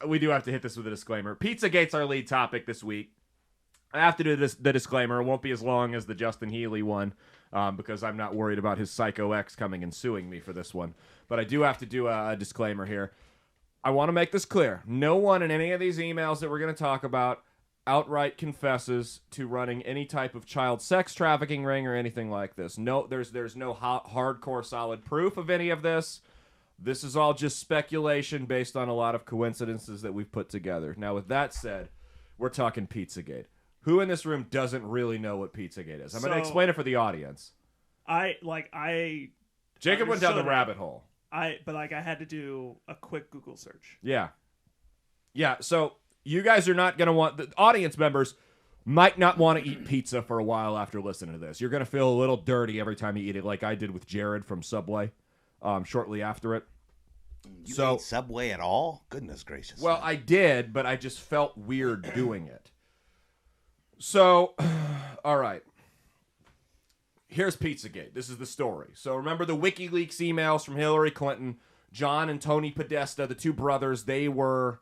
we do have to hit this with a disclaimer. Pizzagate's our lead topic this week. I have to do the disclaimer. It won't be as long as the Justin Healy one because I'm not worried about his Psycho X coming and suing me for this one. But I do have to do a disclaimer here. I want to make this clear. No one in any of these emails that we're going to talk about outright confesses to running any type of child sex trafficking ring or anything like this. No, there's no hardcore solid proof of any of this. This is all just speculation based on a lot of coincidences that we've put together. Now, with that said, we're talking Pizzagate. Who in this room doesn't really know what Pizzagate is? I'm going to explain it for the audience. Jacob went down the rabbit hole. I had to do a quick Google search. Yeah. So you guys are not going to want the audience members might not want to eat pizza for a while after listening to this. You're going to feel a little dirty every time you eat it, like I did with Jared from Subway. Shortly after it. You ate Subway at all? Goodness gracious. Well, I did, but I just felt weird doing it. So, all right. Here's Pizzagate. This is the story. So remember the WikiLeaks emails from Hillary Clinton, John and Tony Podesta, the two brothers. They were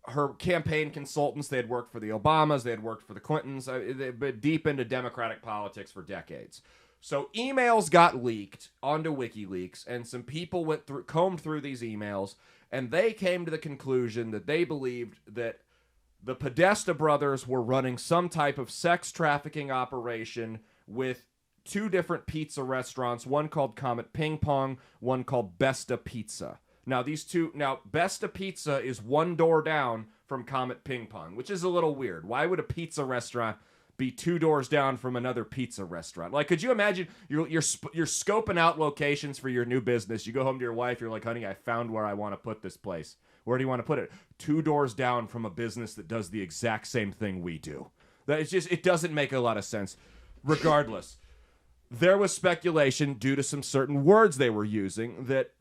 her campaign consultants. They had worked for the Obamas. They had worked for the Clintons. They've been deep into Democratic politics for decades. So emails got leaked onto WikiLeaks, and some people combed through these emails, and they came to the conclusion that they believed that the Podesta brothers were running some type of sex trafficking operation with two different pizza restaurants, one called Comet Ping Pong, one called Besta Pizza. Now, Besta Pizza is one door down from Comet Ping Pong, which is a little weird. Why would a pizza restaurant be two doors down from another pizza restaurant? Like, could you imagine you're scoping out locations for your new business? You go home to your wife, you're like, honey, I found where I want to put this place. Where do you want to put it? Two doors down from a business that does the exact same thing we do. It doesn't make a lot of sense. Regardless, there was speculation due to some certain words they were using that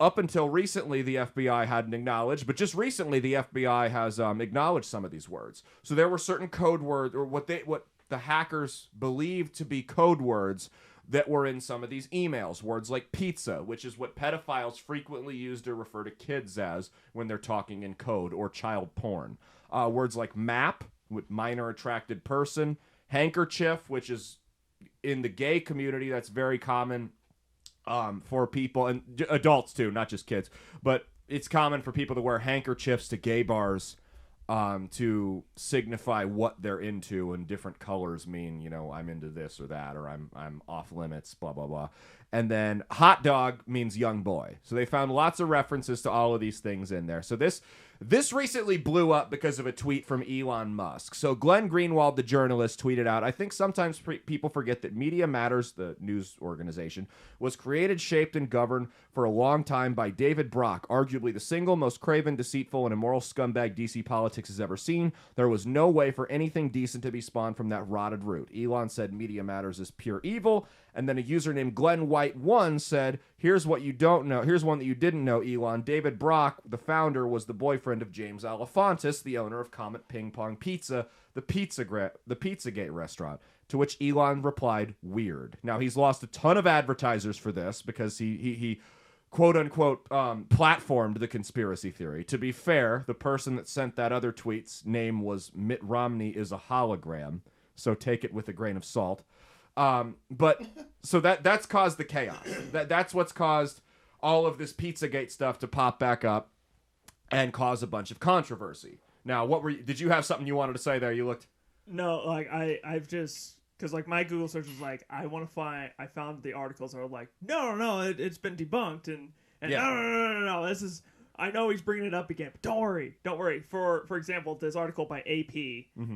up until recently the FBI hadn't acknowledged, but just recently the FBI has acknowledged some of these words. So there were certain code words, or what the hackers believed to be code words that were in some of these emails. Words like pizza, which is what pedophiles frequently use to refer to kids as when they're talking in code, or child porn. Words like map, with minor attracted person, handkerchief, which is in the gay community, that's very common for people, and adults too, not just kids, but it's common for people to wear handkerchiefs to gay bars to signify what they're into, and different colors mean, I'm into this or that, or I'm off limits, blah, blah, blah. And then hot dog means young boy. So they found lots of references to all of these things in there. So this recently blew up because of a tweet from Elon Musk. So Glenn Greenwald, the journalist, tweeted out, I think sometimes people forget that Media Matters, the news organization, was created, shaped, and governed for a long time by David Brock, arguably the single most craven, deceitful, and immoral scumbag DC politics has ever seen. There was no way for anything decent to be spawned from that rotted root. Elon said Media Matters is pure evil. And then a user named Glenn White1 said, here's what you don't know. Here's one that you didn't know, Elon. David Brock, the founder, was the boyfriend of James Alefantis, the owner of Comet Ping Pong Pizza, the Pizzagate restaurant. To which Elon replied, weird. Now, he's lost a ton of advertisers for this because he quote-unquote platformed the conspiracy theory. To be fair, the person that sent that other tweet's name was Mitt Romney is a hologram, so take it with a grain of salt. But so that's caused the chaos. That's what's caused all of this Pizzagate stuff to pop back up and cause a bunch of controversy. Now, did you have something you wanted to say there? You looked. No, like I've just, because like my Google search was like, I found the articles that are like, no, it's been debunked, and yeah. no, this is, I know he's bringing it up again, but don't worry. For example, this article by AP,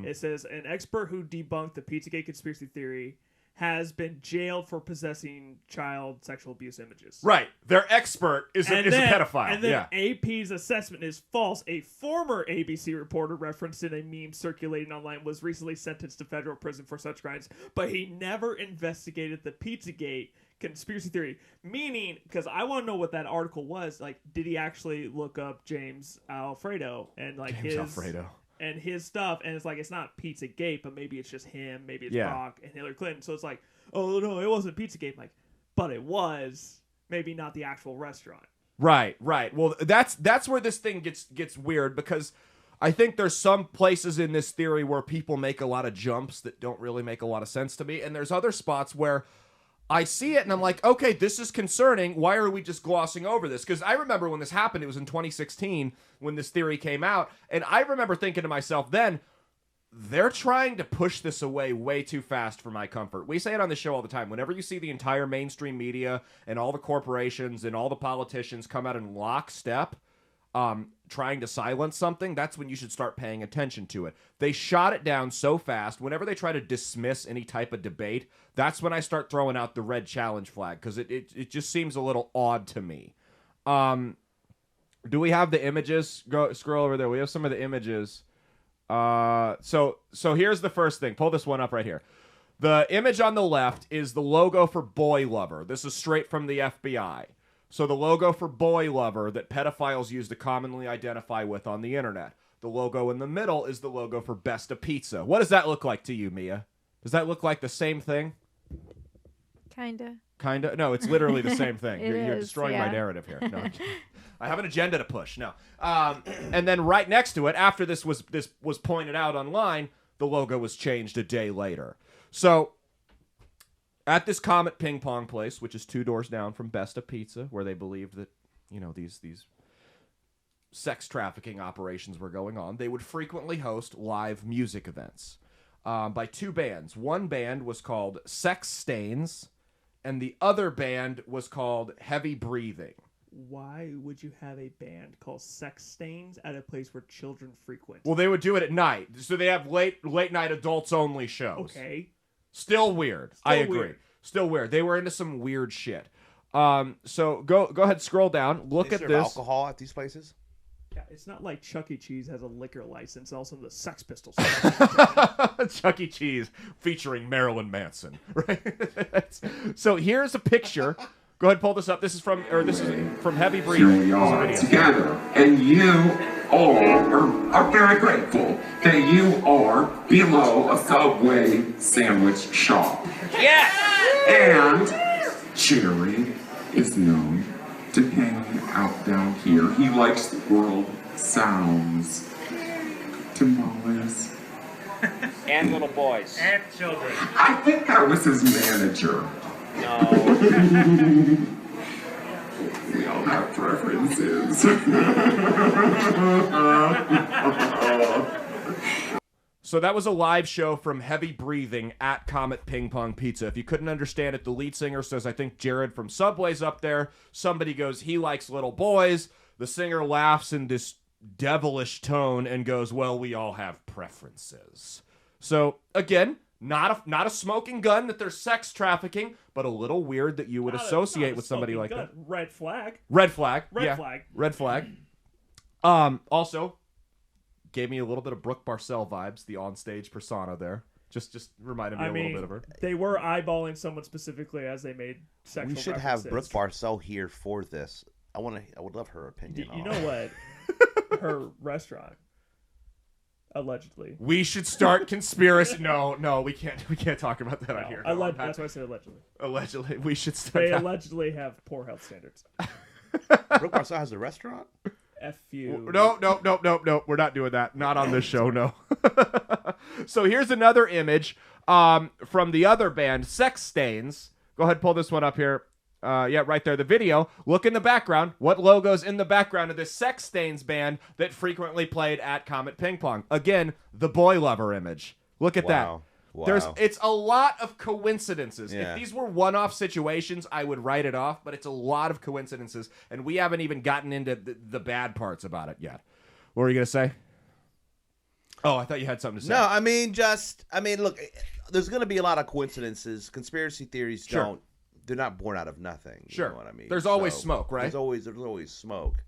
It says an expert who debunked the Pizzagate conspiracy theory has been jailed for possessing child sexual abuse images. Right. Their expert is a pedophile. And then AP's assessment is false. A former ABC reporter referenced in a meme circulating online was recently sentenced to federal prison for such crimes, but he never investigated the Pizzagate conspiracy theory. Meaning, because I want to know what that article was, like, did he actually look up James Alfredo and like and his stuff, and it's like, it's not Pizzagate, but maybe it's just him, maybe it's Brock and Hillary Clinton. So it's like, oh no, it wasn't Pizzagate. Like, but it was. Maybe not the actual restaurant. Right. Well, that's where this thing gets weird, because I think there's some places in this theory where people make a lot of jumps that don't really make a lot of sense to me, and there's other spots where I see it and I'm like, okay, this is concerning. Why are we just glossing over this? Because I remember when this happened, it was in 2016 when this theory came out, and I remember thinking to myself then, they're trying to push this away way too fast for my comfort. We say it on the show all the time. Whenever you see the entire mainstream media and all the corporations and all the politicians come out in lockstep trying to silence something, that's when you should start paying attention to it. They shot it down so fast. Whenever they try to dismiss any type of debate, that's when I start throwing out the red challenge flag, because it just seems a little odd to me. Do we have the images? Scroll over there. We have some of the images. So here's the first thing. Pull this one up right here. The image on the left is the logo for Boy Lover. This is straight from the FBI. So the logo for Boy Lover that pedophiles use to commonly identify with on the internet. The logo in the middle is the logo for Best of Pizza. What does that look like to you, Mia? Does that look like the same thing? Kinda? No, it's literally the same thing. You're destroying my narrative here. No, I have an agenda to push. No. And then right next to it, after this was pointed out online, the logo was changed a day later. So at this Comet Ping Pong place, which is 2 doors down from Best of Pizza, where they believed that, these sex trafficking operations were going on, they would frequently host live music events by 2 bands. One band was called Sex Stains, and the other band was called Heavy Breathing. Why would you have a band called Sex Stains at a place where children frequent? Well, they would do it at night. So they have late night adults only shows. Okay. Still weird. I agree. Still weird. They were into some weird shit. So go ahead, scroll down. Look at this. Alcohol at these places? Yeah, it's not like Chuck E. Cheese has a liquor license. Also, the Sex Pistols. Chuck E. Cheese featuring Marilyn Manson. Right. So here's a picture. Go ahead, pull this up. This is from Heavy Breathing. Here we are together, and you all are very grateful that you are below a Subway sandwich shop. Yes! And Jerry is known to hang out down here. He likes world sounds, tamales, And little boys. And children. I think I was his manager. No. We all have preferences. So that was a live show from Heavy Breathing at Comet Ping Pong Pizza. If you couldn't understand it, the lead singer says, I think Jared from Subway's up there. Somebody goes, he likes little boys. The singer laughs in this devilish tone and goes, well, we all have preferences. So, again, not a smoking gun that there's sex trafficking, but a little weird that you would associate with somebody like that. Red flag. Red flag. Red flag. Red flag. Also, gave me a little bit of Brooke Barcel vibes, the onstage persona there. Just reminded me a little bit of her. They were eyeballing someone specifically as they made sexual We should references. have Brooke Barcel here for this. I would love her opinion. You know what? Her restaurant. Allegedly. We should start conspiracy. No, we can't talk about that on here. No, that's why I said allegedly. Allegedly, we should start. They allegedly have poor health standards. Brooke Barcel has a restaurant? F you. No. We're not doing that. Not on this show, no. So here's another image from the other band, Sex Stains. Go ahead, pull this one up here. Yeah, right there, the video. Look in the background. What logo's in the background of this Sex Stains band that frequently played at Comet Ping Pong? Again, the Boy Lover image. Look at that. Wow. It's a lot of coincidences. Yeah. If these were one-off situations, I would write it off, but it's a lot of coincidences, and we haven't even gotten into the bad parts about it yet. What were you going to say? Oh, I thought you had something to say. No, I mean, look, there's going to be a lot of coincidences. Conspiracy theories they're not born out of nothing. You Sure. know what I mean? There's always smoke, right? There's always smoke.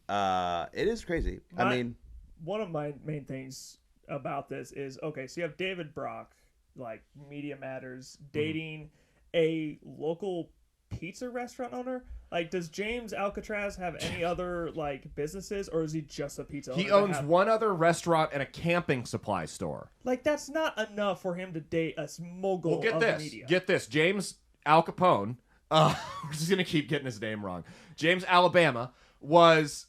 It is crazy. One of my main things about this is, okay, so you have David Brock, like Media Matters, dating a local pizza restaurant owner. Like, does James Alcatraz have any other like businesses, or is he just a pizza owner? He owns one other restaurant and a camping supply store. Like, that's not enough for him to date a mogul Well, of media. Get this. James Al Capone we're just gonna keep getting his name wrong. James Alabama was,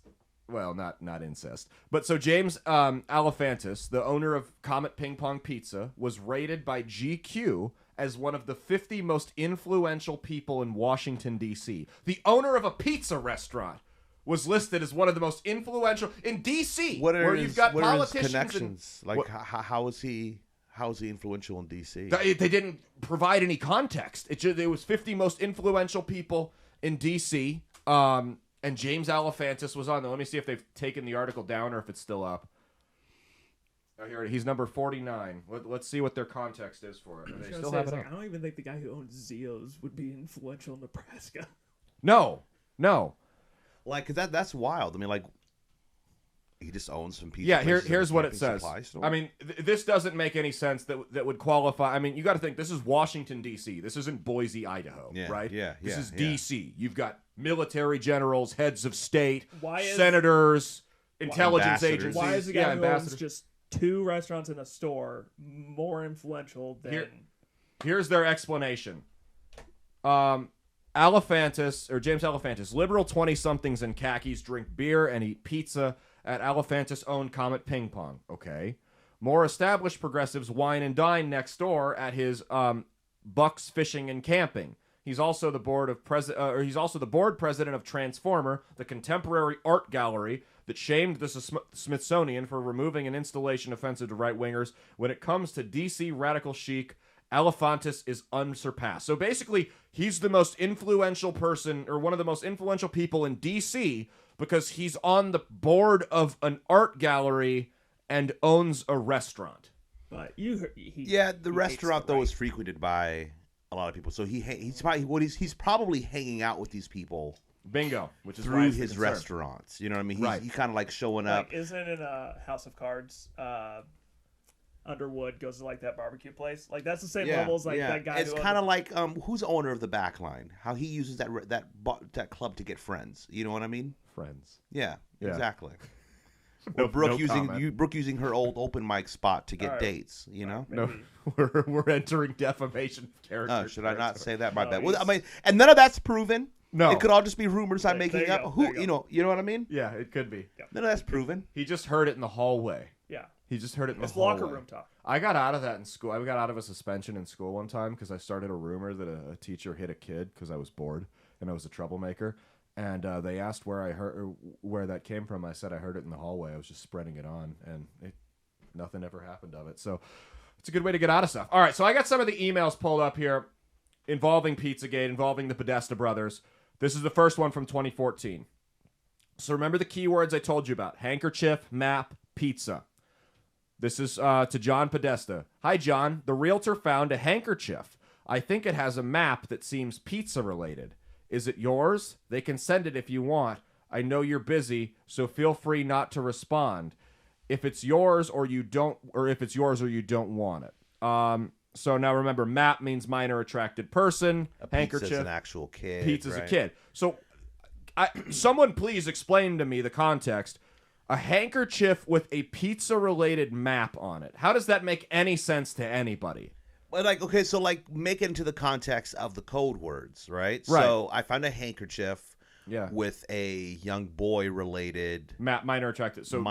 well, not incest, but so James Alefantis, the owner of Comet Ping Pong Pizza, was rated by GQ as one of the 50 most influential people in Washington, D.C. The owner of a pizza restaurant was listed as one of the most influential in D.C., where you've got politicians. Connections? Like, how is he influential in D.C.? They didn't provide any context. It was 50 most influential people in D.C., and James Alefantis was on there. Let me see if they've taken the article down or if it's still up. Oh, here, he's number 49. Let's see what their context is for it. They still have it up. I don't even think the guy who owns Zio's would be influential in Nebraska. No. Like, 'cause that's wild. I mean, like, he just owns some pizza. Yeah, places here's and what a it says. supply store. I mean, this doesn't make any sense that would qualify. I mean, you got to think this is Washington, D.C. This isn't Boise, Idaho, right? This is D.C. You've got military generals, heads of state, senators, intelligence agents. Why is the guy who owns just 2 restaurants and a store more influential than... Here's their explanation. Alefantis, or James Alefantis, liberal 20-somethings in khakis drink beer and eat pizza at Alefantis-owned Comet Ping Pong. Okay. More established progressives wine and dine next door at his Bucks Fishing and Camping. He's also the board president of Transformer, the contemporary art gallery that shamed the Smithsonian for removing an installation offensive to right-wingers. When it comes to DC radical chic, Alefantis is unsurpassed. So basically, he's the most influential person, or one of the most influential people in DC, because he's on the board of an art gallery and owns a restaurant. But the restaurant though is frequented by a lot of people, so he's probably hanging out with these people. Bingo, which is through his restaurants. You know what I mean? He's kind of like showing up. Isn't it in a House of Cards? Underwood goes to like that barbecue place. Like that's the same level as like that guy. It's kind of like who's the owner of the Backline? How he uses that club to get friends. You know what I mean? Friends. Yeah. Exactly. Or Brooke using her old open mic spot to get dates. You know? No, we're entering defamation of character. Oh, should I not say that? My bad. Well, I mean, and none of that's proven. No, it could all just be rumors I'm making up. You know what I mean? Yeah, it could be. Yeah. None of that's proven. He just heard it in the hallway. Yeah. He just heard it in the hallway. It's locker room talk. I got out of that in school. I got out of a suspension in school one time because I started a rumor that a teacher hit a kid because I was bored and I was a troublemaker. And they asked where that came from. I said I heard it in the hallway. I was just spreading it on, and nothing ever happened of it. So it's a good way to get out of stuff. All right, so I got some of the emails pulled up here involving Pizzagate, involving the Podesta brothers. This is the first one from 2014. So remember the keywords I told you about: handkerchief, map, pizza. This is to John Podesta. Hi, John. The realtor found a handkerchief. I think it has a map that seems pizza-related. Is it yours? They can send it if you want. I know you're busy, so feel free not to respond. If it's yours or you don't want it. So now remember, map means minor attracted person. Handkerchief. Pizza's an actual kid. Pizza's a kid. So someone please explain to me the context. A handkerchief with a pizza-related map on it. How does that make any sense to anybody? Well, like, okay, so like make it into the context of the code words, right? So I found a handkerchief with a young boy-related minor attracted. So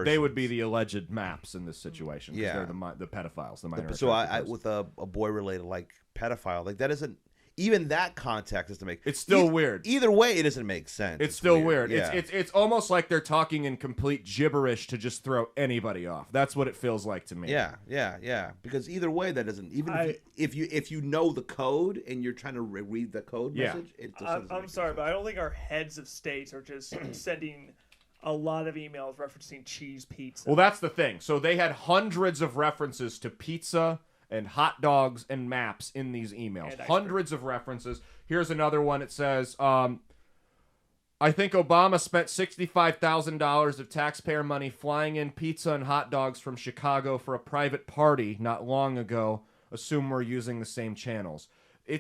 they would be the alleged maps in this situation. Yeah, they're the pedophiles, the minor. So with a boy-related like pedophile, like that isn't. Even that context doesn't make. It's still weird. Either way, it doesn't make sense. It's still weird. Yeah. It's almost like they're talking in complete gibberish to just throw anybody off. That's what it feels like to me. Yeah. Because either way, that doesn't. Even if you know the code and you're trying to read the code message, it just doesn't I'm sorry, but I don't think our heads of states are just sending a lot of emails referencing cheese pizza. Well, that's the thing. So they had hundreds of references to pizza and hot dogs and maps in these emails. Hundreds of references. Here's another one. It says, I think Obama spent $65,000 of taxpayer money flying in pizza and hot dogs from Chicago for a private party not long ago. Assume we're using the same channels.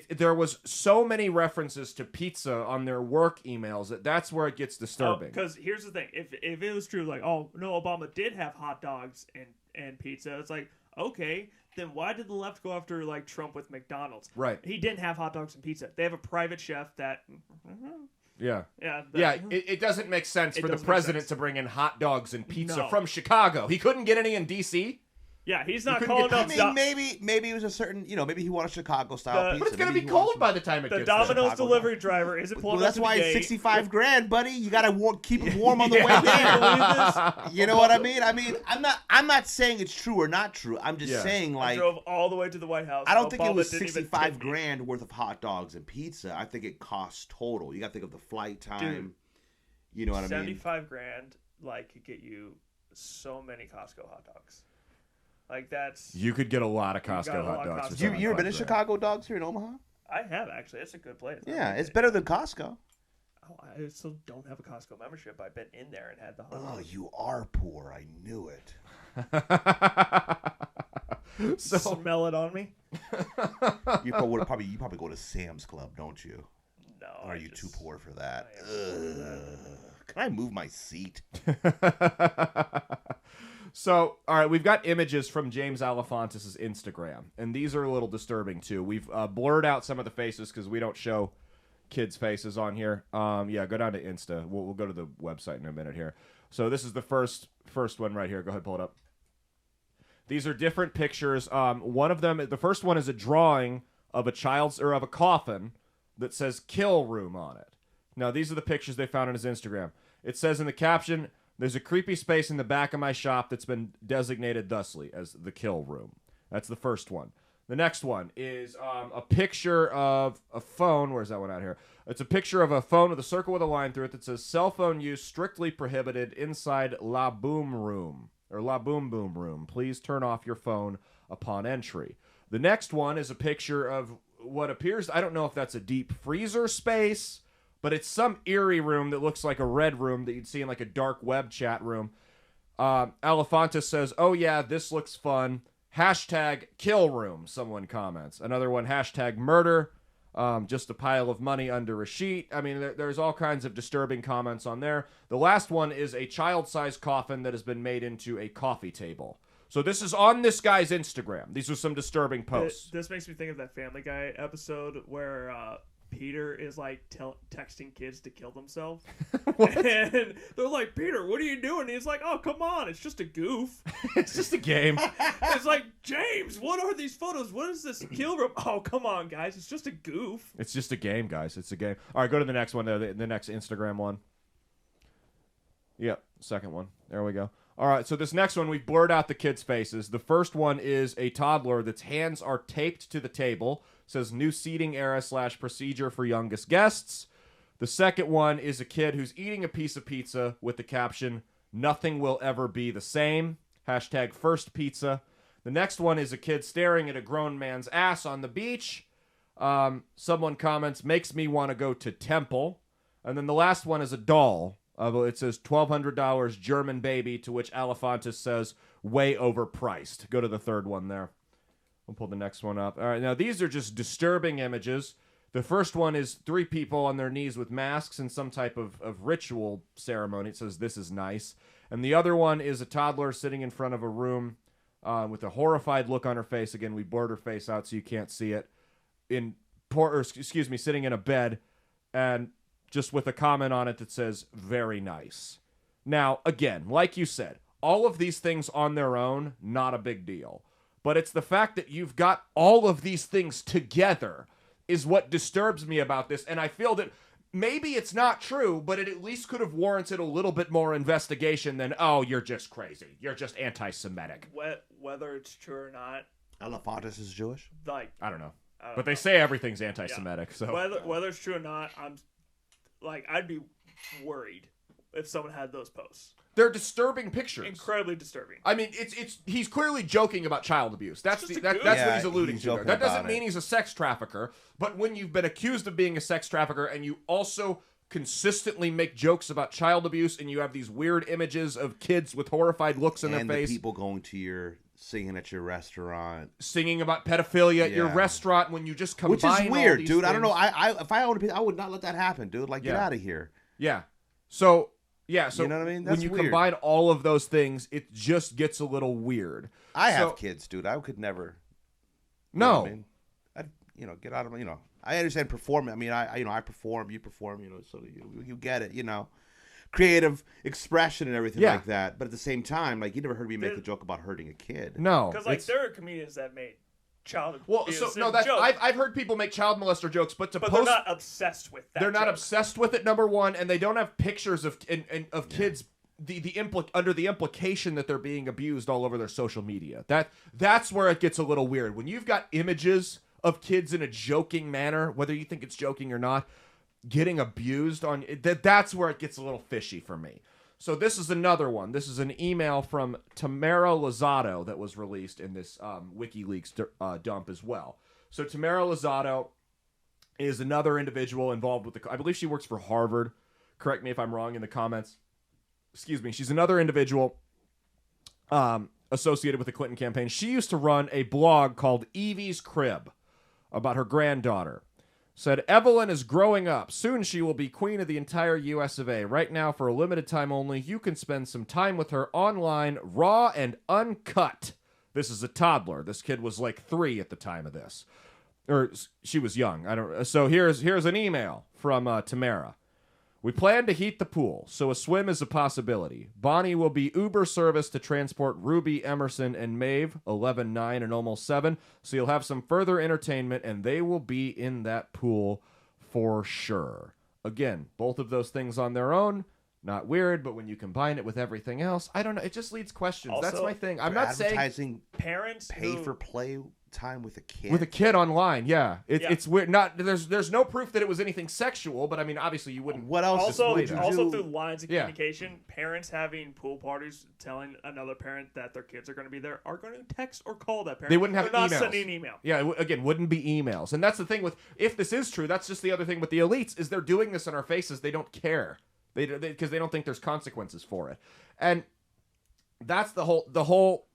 There was so many references to pizza on their work emails that's where it gets disturbing. Because here's the thing. If it was true, like, oh, no, Obama did have hot dogs and pizza, it's like, Okay, then why did the left go after like Trump with McDonald's? Right. He didn't have hot dogs and pizza. They have a private chef that. Yeah. Yeah. It doesn't make sense for the doesn't make president sense. to bring in hot dogs and pizza No. from Chicago. He couldn't get any in D.C. Yeah, he's not couldn't calling get- up. I mean, maybe it was a certain, maybe he wanted Chicago style pizza. But it's going to Maybe be he wanted cold some- by the time it the gets there. Domino's Chicago delivery driver isn't pulling Well, that's up why to the it's gate. $65,000, buddy. You gotta keep him warm on the way there. You know what I mean? I'm not saying it's true or not true. I'm just saying, I like, drove all the way to the White House. I don't think it Obama was didn't even tip me. $65,000 worth of hot dogs and pizza. I think it costs total. You gotta think of the flight time. Dude, you know what I mean? $75,000 like could get you so many Costco hot dogs. Like that's. You could get a lot of got Costco a lot hot of dogs. Costco. for You ever been to $75,000. Chicago Dogs here in Omaha? I have actually. It's a good place. Yeah, it's better than Costco. Oh, I still don't have a Costco membership. I've been in there and had the hot Oh, dogs. you are poor. I knew it. So Smell it on me? You probably go to Sam's Club, don't you? No. Or are I you too just- poor for that? I am poor for that. Can I move my seat? So, all right, we've got images from James Alefantis' Instagram, and these are a little disturbing too. We've blurred out some of the faces because we don't show kids' faces on here. Yeah, go down to Insta. We'll go to the website in a minute here. So this is the first one right here. Go ahead, pull it up. These are different pictures. One of them, the first one is a drawing of a of a coffin that says "kill room" on it. Now, these are the pictures they found on his Instagram. It says in the caption, "There's a creepy space in the back of my shop that's been designated thusly as the kill room." That's the first one. The next one is a picture of a phone. Where's that one out here? It's a picture of a phone with a circle with a line through it that says "cell phone use strictly prohibited inside La Boom Room." Or La Boom Boom Room. Please turn off your phone upon entry. The next one is a picture of what appears, I don't know if that's a deep freezer space, but it's some eerie room that looks like a red room that you'd see in like a dark web chat room. Alefantis says, "Oh yeah, this looks fun. Hashtag kill room," someone comments. Another one, hashtag murder. Just a pile of money under a sheet. I mean, there's all kinds of disturbing comments on there. The last one is a child-sized coffin that has been made into a coffee table. So this is on this guy's Instagram. These are some disturbing posts. This makes me think of that Family Guy episode where Peter is like texting kids to kill themselves. And they're like, "Peter, what are you doing?" And he's like, "Oh, come on, it's just a goof." It's just a game. It's like, "James, what are these photos? What is this kill room?" "Oh, come on, guys, it's just a goof." It's just a game, guys. It's a game. All right, go to the next one, the next Instagram one. Yep, second one. There we go. All right, so this next one, we've blurred out the kids' faces. The first one is a toddler that's hands are taped to the table. Says new seating era / procedure for youngest guests. The second one is a kid who's eating a piece of pizza with the caption, "Nothing will ever be the same." Hashtag first pizza. The next one is a kid staring at a grown man's ass on the beach. Someone comments, "Makes me want to go to temple." And then the last one is a doll. It says $1,200 German baby, to which Alefantis says, "way overpriced." Go to the third one there. We'll pull the next one up. All right, now these are just disturbing images. The first one is 3 people on their knees with masks in some type of ritual ceremony. It says, "This is nice." And the other one is a toddler sitting in front of a room with a horrified look on her face. Again, we blurred her face out so you can't see it. Sitting in a bed and just with a comment on it that says, "very nice." Now, again, like you said, all of these things on their own, not a big deal. But it's the fact that you've got all of these things together is what disturbs me about this. And I feel that maybe it's not true, but it at least could have warranted a little bit more investigation than, "Oh, you're just crazy. You're just anti-Semitic." Whether it's true or not, Alefantis is Jewish? like, I don't know. I don't But they know. say everything's anti-Semitic. So Whether it's true or not, I'd be worried if someone had those posts. they're disturbing pictures. Incredibly disturbing. I mean, it's he's clearly joking about child abuse. That's just the, a that, goof. that's what Yeah, he's alluding he's to there. joking That doesn't about mean it. he's a sex trafficker, but when you've been accused of being a sex trafficker and you also consistently make jokes about child abuse and you have these weird images of kids with horrified looks in And their the face people going to your singing at your restaurant. singing about pedophilia at your Yeah. restaurant, when you just combine Which is all weird, these dude. I don't know. things- If I owned a pizza, I would not let that happen, dude. Like, get Yeah. out of here. Yeah. So Yeah, so you know what I mean? when you combine all of those things, it just gets a little weird. I have kids, dude. I could never. No. You know what I mean? I'd, get out of, I understand performing. I mean, I perform, you perform, so you get it, creative expression and everything like that. But at the same time, like, you never heard me make a joke about hurting a kid. No. Because, like, there are comedians that made child abuse that's jokes. I've heard people make child molester jokes, but they're not obsessed with that. They're not joke. obsessed with it, number one, and they don't have pictures of kids under the implication that they're being abused all over their social media. That's where it gets a little weird. When you've got images of kids in a joking manner, whether you think it's joking or not, getting abused on that's where it gets a little fishy for me. So this is another one. This is an email from Tamara Lozado that was released in this WikiLeaks dump as well. So Tamara Lozado is another individual involved with I believe she works for Harvard. Correct me if I'm wrong in the comments. Excuse me. She's another individual associated with the Clinton campaign. She used to run a blog called Evie's Crib about her granddaughter. Said, Evelyn is growing up. Soon she will be queen of the entire US of A. Right now, for a limited time only, you can spend some time with her online, raw and uncut. This is a toddler. This kid was like 3 at the time of this. Or she was young. I don't. So here's an email from Tamara. We plan to heat the pool, so a swim is a possibility. Bonnie will be Uber service to transport Ruby, Emerson, and Maeve, 11, 9, and almost 7, so you'll have some further entertainment, and they will be in that pool for sure. Again, both of those things on their own, not weird, but when you combine it with everything else, I don't know, it just leads questions. Also, that's my thing. I'm not saying parents pay for play time with a kid. With a kid online, yeah. It's weird. Not there's no proof that it was anything sexual, but I mean, obviously you wouldn't. What else? Also through lines of communication, parents having pool parties, telling another parent that their kids are going to be there, are going to text or call that parent. They wouldn't have They're emails. not sending an email. Yeah, again, wouldn't be emails. And that's the thing with, if this is true, that's just the other thing with the elites, is they're doing this in our faces. They don't care. Because they don't think there's consequences for it. And that's the whole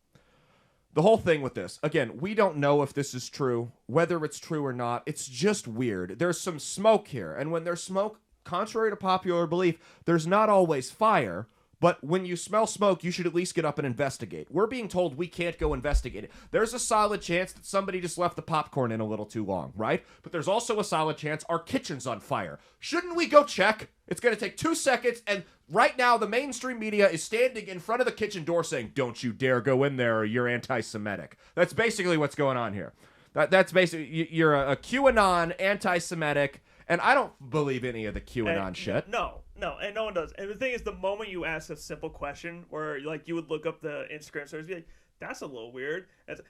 thing with this. Again, we don't know if this is true, whether it's true or not. It's just weird. There's some smoke here. And when there's smoke, contrary to popular belief, there's not always fire. But when you smell smoke, you should at least get up and investigate. We're being told we can't go investigate it. There's a solid chance that somebody just left the popcorn in a little too long, right? But there's also a solid chance our kitchen's on fire. Shouldn't we go check? It's going to take 2 seconds, and right now the mainstream media is standing in front of the kitchen door saying, don't you dare go in there or you're anti-Semitic. That's basically what's going on here. That's basically, you're a QAnon anti-Semitic, and I don't believe any of the QAnon shit. No, and no one does. And the thing is, the moment you ask a simple question, where like you would look up the Instagram stories, be like, "That's a little weird."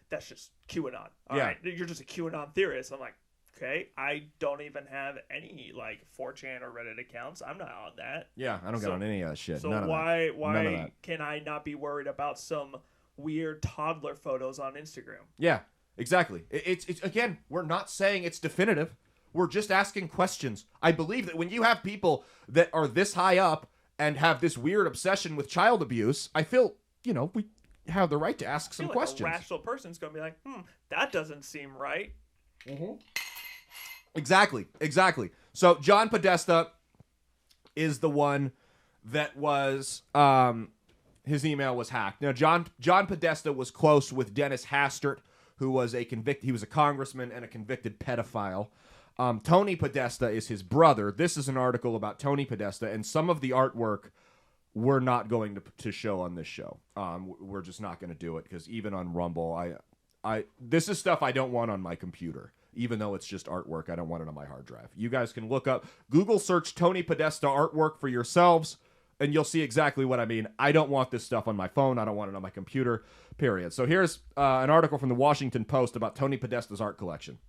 That's just QAnon. All right, you're just a QAnon theorist. I'm like, okay, I don't even have any like 4chan or Reddit accounts. I'm not on that. Yeah, I don't get on any of that shit. So why can I not be worried about some weird toddler photos on Instagram? Yeah, exactly. It's again, we're not saying it's definitive. We're just asking questions. I believe that when you have people that are this high up and have this weird obsession with child abuse, I feel, we have the right to ask some questions. A rational person's going to be like, that doesn't seem right. Mm-hmm. Exactly. So John Podesta is the one that was, his email was hacked. Now, John Podesta was close with Dennis Hastert, who was he was a congressman and a convicted pedophile. Tony Podesta is his brother. This is an article about Tony Podesta, and some of the artwork we're not going to show on this show. We're just not going to do it, because even on Rumble, this is stuff I don't want on my computer. Even though it's just artwork, I don't want it on my hard drive. You guys can Google search Tony Podesta artwork for yourselves, and you'll see exactly what I mean. I don't want this stuff on my phone. I don't want it on my computer, period. So here's an article from the Washington Post about Tony Podesta's art collection.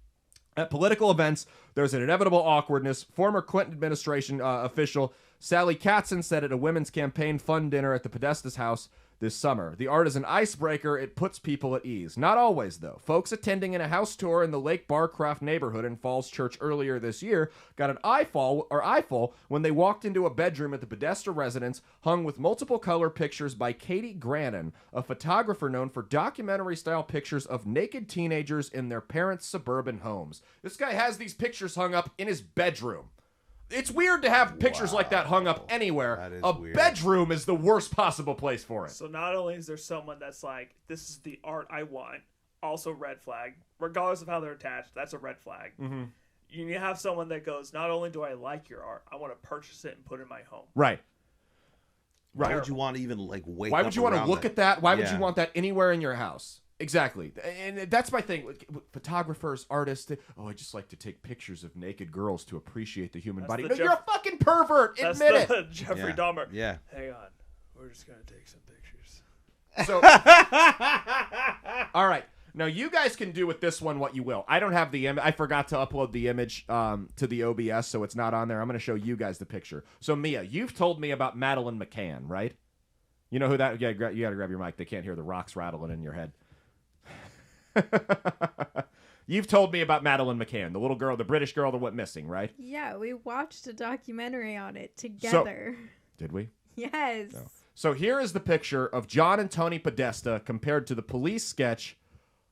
At political events, there's an inevitable awkwardness. Former Clinton administration official Sally Katzen said at a women's campaign fund dinner at the Podesta's house this summer. The art is an icebreaker. It puts people at ease. Not always, though. Folks attending in a house tour in the Lake Barcroft neighborhood in Falls Church earlier this year got an eyeful when they walked into a bedroom at the Podesta residence hung with multiple color pictures by Katie Grannon, a photographer known for documentary-style pictures of naked teenagers in their parents' suburban homes. This guy has these pictures hung up in his bedroom. it's weird to have pictures like that hung up anywhere. That is A weird. bedroom is the worst possible place for it. So not only is there someone that's like, this is the art I want, also red flag, regardless of how they're attached, that's a red flag. Mm-hmm. You have someone that goes, not only do I like your art, I want to purchase it and put it in my home. Right. Why would you want to even wake Why up would you want to around look it? at that? Why would Yeah. you want that anywhere in your house? Exactly. And that's my thing. Photographers, artists, I just like to take pictures of naked girls to appreciate the human body. No, you're a fucking pervert. That's Admit the it. Jeffrey Yeah. Dahmer. Yeah. Hang on. We're just going to take some pictures. So, all right. Now, you guys can do with this one what you will. I don't have the image. I forgot to upload the image to the OBS, so it's not on there. I'm going to show you guys the picture. So, Mia, you've told me about Madeline McCann, right? You know who that? Yeah, you got to grab your mic. They can't hear the rocks rattling in your head. You've told me about Madeline McCann, the little girl, the British girl that went missing, right? Yeah, we watched a documentary on it together. Did we? Yes. No. So here is the picture of John and Tony Podesta compared to the police sketch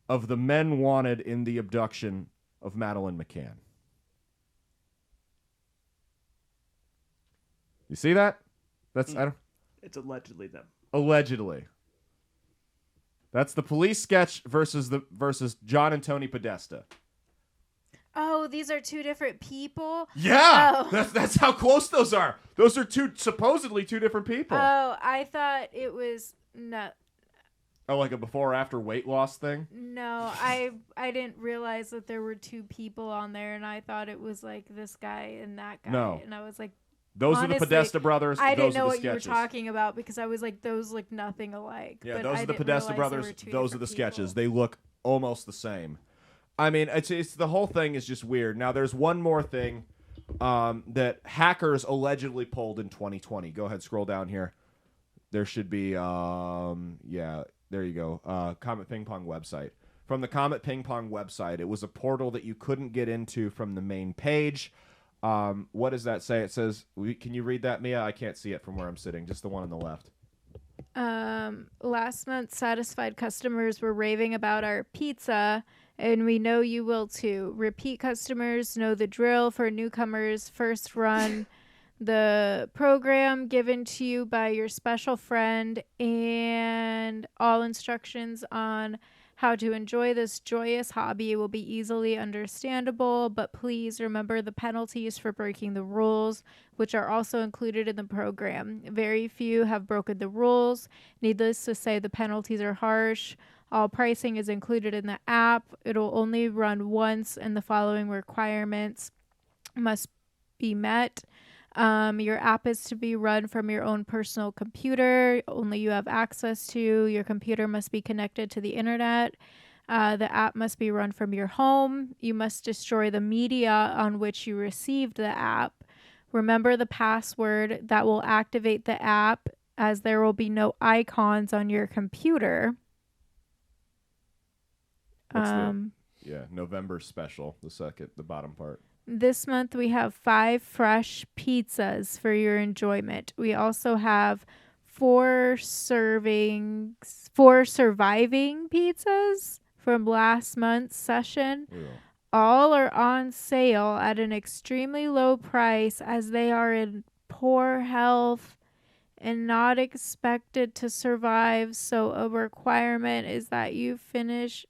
of the men wanted in the abduction of Madeline McCann. You see that? That's I don't It's allegedly them. allegedly. That's the police sketch versus John and Tony Podesta. Oh, these are two different people? Yeah, Oh. that's how close those are. Those are supposedly two different people. Oh, I thought it was no. Oh, like a before or after weight loss thing? No, I didn't realize that there were two people on there, and I thought it was like this guy and that guy. No. And I was like, Those are honestly, the Podesta brothers. I didn't those know are the what you were sketches. talking about because I was like, those look nothing alike. Yeah, But those I are the didn't Podesta realize there brothers. were two Those are the different sketches. people. They look almost the same. I mean, it's the whole thing is just weird. Now, there's one more thing that hackers allegedly pulled in 2020. Go ahead, scroll down here. There should be, yeah, there you go. Comet Ping Pong website. From the Comet Ping Pong website, it was a portal that you couldn't get into from the main page. What does that say? It says, can you read that, Mia? I can't see it from where I'm sitting. Just the one on the left. Last month, satisfied customers were raving about our pizza, and we know you will too. Repeat customers know the drill for newcomers. First run the program given to you by your special friend, and all instructions on how to enjoy this joyous hobby will be easily understandable, but please remember the penalties for breaking the rules, which are also included in the program. Very few have broken the rules. Needless to say, the penalties are harsh. All pricing is included in the app. It'll only run once, and the following requirements must be met. Your app is to be run from your own personal computer. Only you have access to. Your computer must be connected to the internet. The app must be run from your home. You must destroy the media on which you received the app. Remember the password that will activate the app, as there will be no icons on your computer. November special, the bottom part. This month we have 5 fresh pizzas for your enjoyment. We also have 4 surviving pizzas from last month's session. Yeah. All are on sale at an extremely low price, as they are in poor health and not expected to survive. So a requirement is that you finish.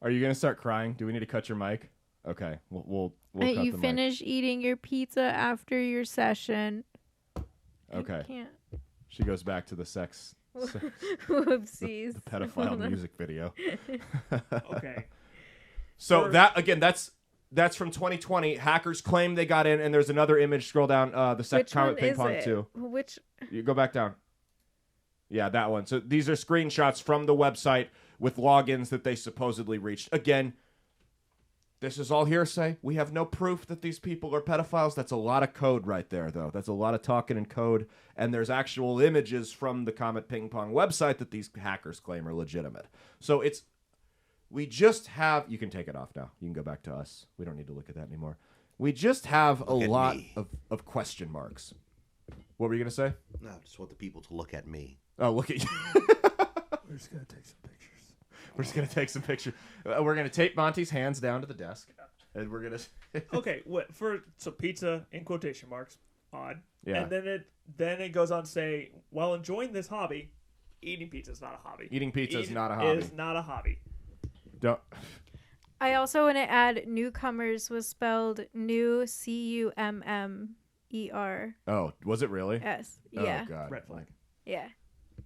Are you going to start crying? Do we need to cut your mic? Okay, we'll cut You the mic. finish eating your pizza after your session. Okay. I can't. She goes back to the Whoopsies. the pedophile music video. Okay. So that's from 2020. Hackers claim they got in, and there's another image. Scroll down. The second Which one Comet Ping is Pong it? 2. Which? You go back down. Yeah, that one. So these are screenshots from the website with logins that they supposedly reached. Again, this is all hearsay. We have no proof that these people are pedophiles. That's a lot of code right there, though. That's a lot of talking in code. And there's actual images from the Comet Ping Pong website that these hackers claim are legitimate. So we just have, you can take it off now. You can go back to us. We don't need to look at that anymore. We just have a lot of question marks. What were you going to say? No, I just want the people to look at me. Oh, look at you. We're just going to take some pictures. We're just going to take some pictures. We're going to tape Monty's hands down to the desk. and we're gonna. Okay, so pizza in quotation marks, odd. Yeah. And then it goes on to say, while enjoying this hobby, eating pizza is not a hobby. Eating pizza is not a hobby. Is not a hobby. Don't. I also want to add newcomers was spelled new CUMMER. Oh, was it really? Yes. Oh Yeah. God. Red flag. Yeah.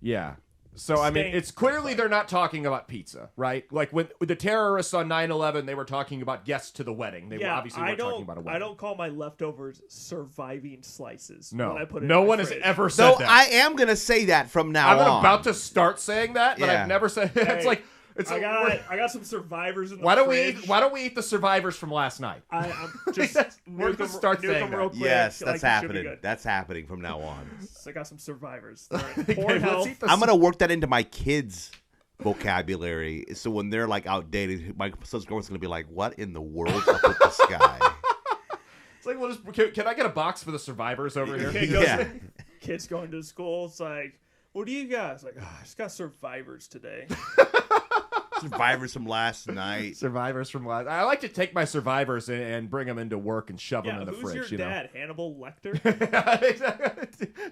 Yeah. So, I mean, Staying- it's clearly they're not talking about pizza, right? Like when with the terrorists on 9/11, they were talking about guests to the wedding. They obviously weren't talking about a wedding. I don't call my leftovers surviving slices. No. when I put it No in my one has fridge. ever said So that. I am gonna say that from now I'm on. about to start saying that, but Yeah. I've never said it's Hey, like it's I like got some survivors in the why don't fridge. we eat the survivors from last night? I'm just We're gonna start saying real that. quick. Yes, like, that's it should be happening. good. That's happening from now on. So I got some survivors. All right. Okay, Poor let's health. eat the I'm gonna work that into my kids' vocabulary, so when they're like outdated, my son's girlfriend's gonna be like, "What in the world's up with this guy?" It's like, can I get a box for the survivors over here? Kid goes- Yeah. Kids going to school. It's like, what do you got? It's like, I just got survivors today. Survivors from last night. Survivors from last. I like to take my survivors and bring them into work and shove them Yeah, in the who's fridge. your dad? Hannibal Lecter?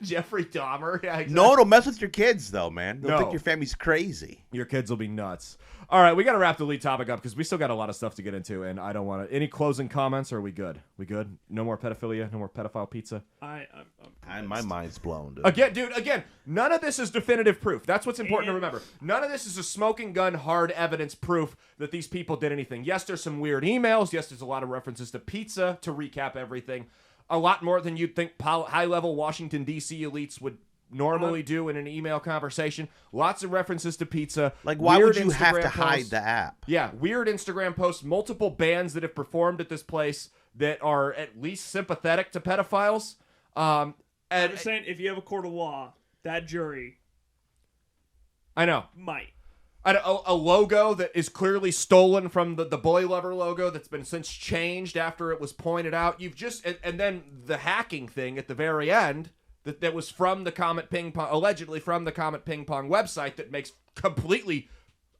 Jeffrey Dahmer. Yeah, exactly. No, don't mess with your kids, though, man. They'll No. think your family's crazy. Your kids will be nuts. All right, we got to wrap the lead topic up because we still got a lot of stuff to get into, and I don't want to. Any closing comments? Or are we good? We good? No more pedophilia. No more pedophile pizza. I'm My mind's blown, dude. Again, none of this is definitive proof. That's what's important to And- remember. None of this is a smoking gun, hard evidence proof that these people did anything. Yes, there's some weird emails. Yes, there's a lot of references to pizza to recap everything. A lot more than you'd think high-level Washington, D.C. elites would normally do in an email conversation. Lots of references to pizza. Like, why weird would you have Instagram to hide posts. the app? Yeah, weird Instagram posts, multiple bands that have performed at this place that are at least sympathetic to pedophiles. I'm And just saying, if you have a court of law, that jury I know. might. A logo that is clearly stolen from the Boy Lover logo that's been since changed after it was pointed out. You've just and then the hacking thing at the very end that was from the Comet Ping Pong, allegedly from the Comet Ping Pong website that makes completely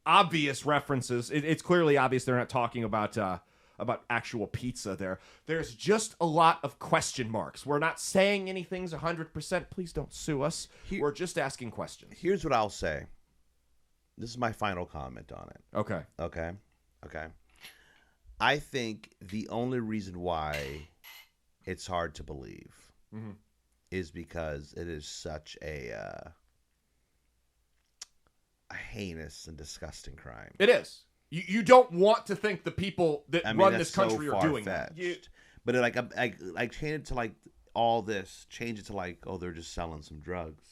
obvious references. It's clearly obvious they're not talking about actual pizza there. There's just a lot of question marks. We're not saying anything's 100%. Please don't sue us. We're just asking questions. Here's what I'll say. This is my final comment on it. Okay. Okay. I think the only reason why it's hard to believe is because it is such a heinous and disgusting crime. It is. You don't want to think the people that run that's this country so are doing that. far-fetched. But like change it to like all this. Change it to like, oh, they're just selling some drugs.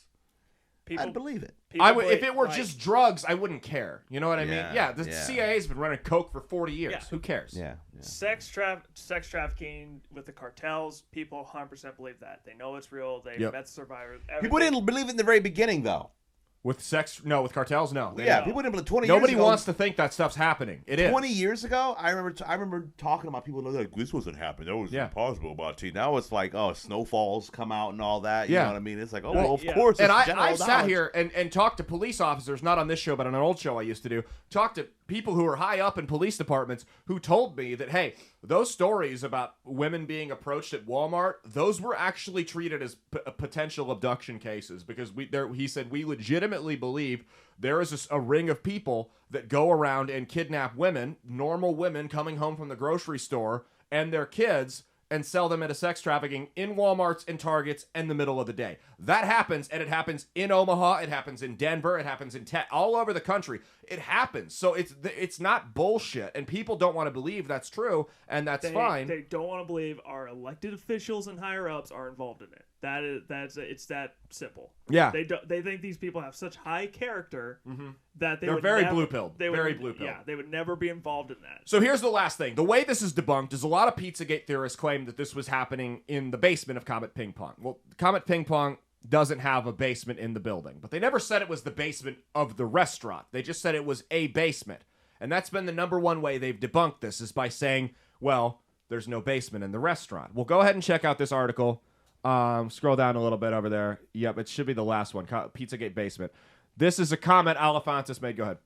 I'd believe it. If it were just drugs, I wouldn't care. You know what I mean? Yeah, Yeah, the yeah. CIA's been running coke for 40 years. Yeah. Who cares? Yeah. Sex trafficking with the cartels, people 100% believe that. They know it's real. They Yep. met survivors. People didn't believe it in the very beginning, though. With with cartels, no. They Yeah, don't. people didn't believe 20 Nobody years ago. wants to think that stuff's happening. It is. 20 years ago, I remember talking about people like, this wasn't happening. That was Yeah. impossible about tea. Now it's like, oh, snowfalls come out and all that. You Yeah. know what I mean? It's like, oh, Well, well, of yeah. course. And it's I general sat knowledge. here and talked to police officers, not on this show, but on an old show I used to do, talked to people who are high up in police departments who told me that, hey, those stories about women being approached at Walmart, those were actually treated as potential abduction cases because he said, we legitimately believe there is a ring of people that go around and kidnap women, normal women coming home from the grocery store, and their kids, and sell them into sex trafficking in Walmarts and Targets in the middle of the day. That happens, and it happens in Omaha, it happens in Denver, it happens in all over the country. It happens. So it's not bullshit, and people don't want to believe that's true, and that's fine. They don't want to believe our elected officials and higher ups are involved in it. It's that simple. Yeah. They think these people have such high character that They're would very never- blue-pilled. they would- Very blue-pilled. Yeah, they would never be involved in that. So here's the last thing. The way this is debunked is a lot of Pizzagate theorists claim that this was happening in the basement of Comet Ping Pong. Well, Comet Ping Pong doesn't have a basement in the building, but they never said it was the basement of the restaurant. They just said it was a basement. And that's been the number one way they've debunked this is by saying, well, there's no basement in the restaurant. Well, go ahead and check out this article. Scroll down a little bit over there. Yep, it should be the last one. Pizzagate basement. This is a comment Alefantis made. Go ahead.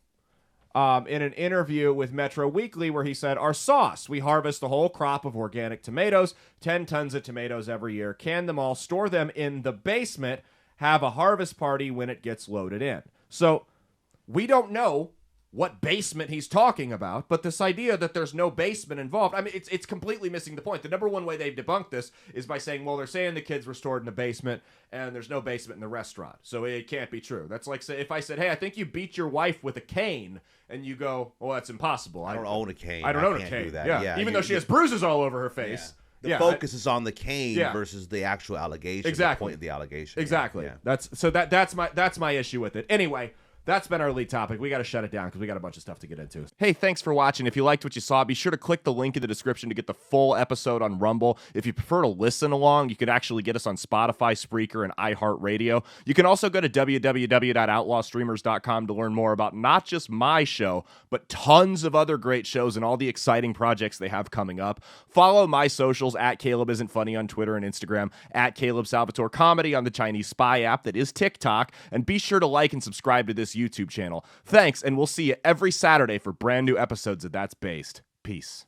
in an interview with Metro Weekly where he said, our sauce, we harvest a whole crop of organic tomatoes, 10 tons of tomatoes every year, can them all, store them in the basement, have a harvest party when it gets loaded in. So we don't know what basement he's talking about, but this idea that there's no basement involved, I mean, it's completely missing the point. The number one way they've debunked this is by saying, well, they're saying the kids were stored in the basement and there's no basement in the restaurant, so it can't be true. That's like say if I said, hey, I think you beat your wife with a cane, and you go, well, that's impossible. I don't own a cane. I don't own a can't cane. Do that. Yeah. Even though she has bruises all over her face. The focus is on the cane versus the actual allegation. Exactly. The point of the allegation. Exactly. Yeah. That's my issue with it. Anyway, that's been our lead topic. We got to shut it down because we got a bunch of stuff to get into. Hey, thanks for watching. If you liked what you saw, be sure to click the link in the description to get the full episode on Rumble. If you prefer to listen along, you could actually get us on Spotify, Spreaker, and iHeartRadio. You can also go to www.outlawstreamers.com to learn more about not just my show, but tons of other great shows and all the exciting projects they have coming up. Follow my socials at Caleb Isn't Funny on Twitter and Instagram, at Caleb Salvatore Comedy on the Chinese Spy app that is TikTok, and be sure to like and subscribe to this YouTube channel. Thanks, and we'll see you every Saturday for brand new episodes of That's Based. Peace.